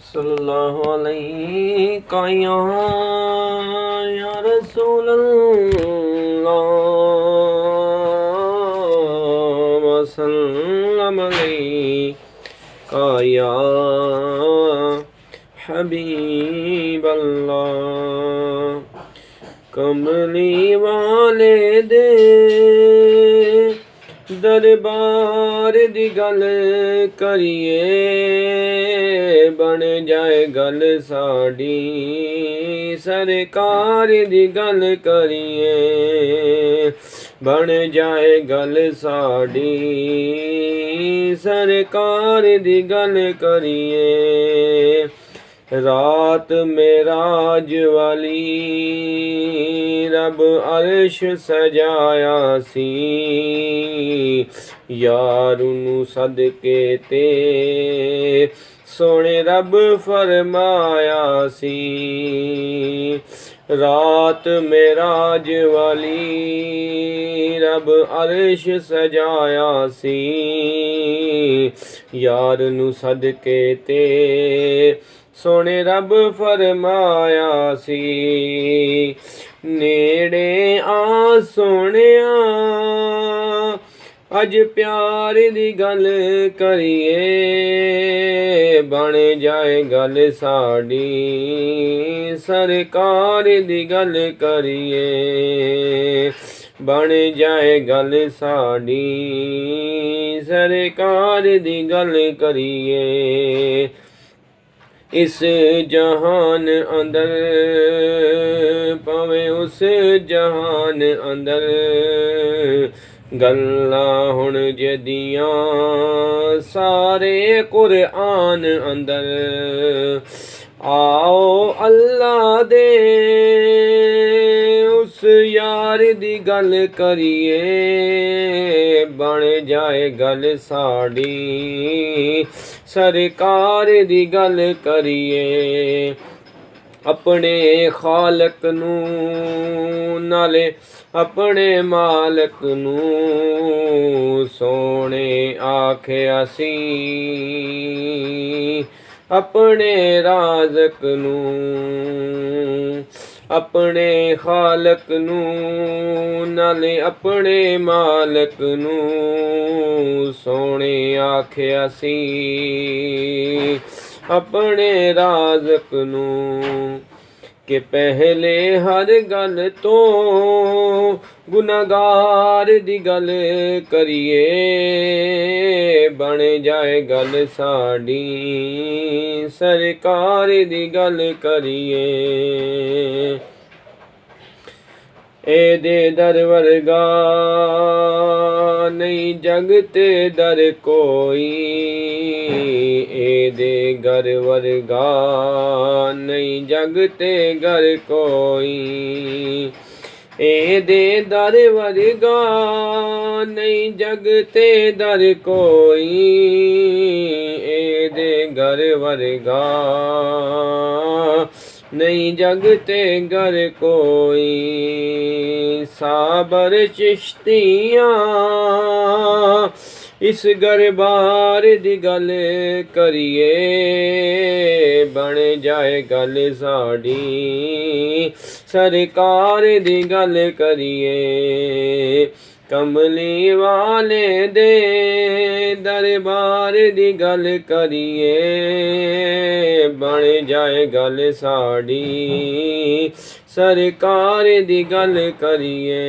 सल्लल्लाहु अलैका या रसूलल्लाह वसल्लम अलैका या हबीबल्लाह। कमली वाले दे दरबार दी गल करिए बन जाए गल साड़ी। सरकार दी गल करिए बन जाए गल साड़ी। सरकार दी गल करिए रात मेराज वाली रब अर्श सजाया सी। यार नू सदके ते सोने रब फरमाया सी। रात मेराज वाली रब अर्श सजाया सी। यार नू सदके ते सोने रब फरमाया सी। नेड़े आ सोनिया अज प्यार दी गल करिए बन जाए गल साड़ी। सरकार दी गल करिए बन जाए गल साड़ी। सरकार दी गल करिए इस जहान अंदर भावें उस जहान अंदर गल्लां हुण जदियां सारे कुरआन अंदर। आओ अल्लाह दे उस यार दी गल करिए बन जाए गल साड़ी। सरकार दी गल करिए अपने खालक नू नाले अपने मालक नू सोने आखिया सी। अपने राज़क नू अपने खालक नू नाले अपने मालक नू सोने आखिया सी। अपने राज़क नू कि पहले हर गल तो गुनाहगार दी गल करिए बन जाए गल साड़ी। सरकार दी गल करिए एदे दर वर्गा नहीं जग ते दर कोई। एदे घर वर्गा नहीं जग ते घर कोई। एदे दर वर्गा नहीं जग ते दर कोई। एदे घर वर्गा नहीं जग ते घर कोई। साबर चिश्तियाँ इस गरबार दी गल करिए बन जाए गल साड़ी। सरकार दी गल करिए कमली वाले दे दरबार दी गल करिए बन जाए गल साड़ी। सरकार दी गल करिए।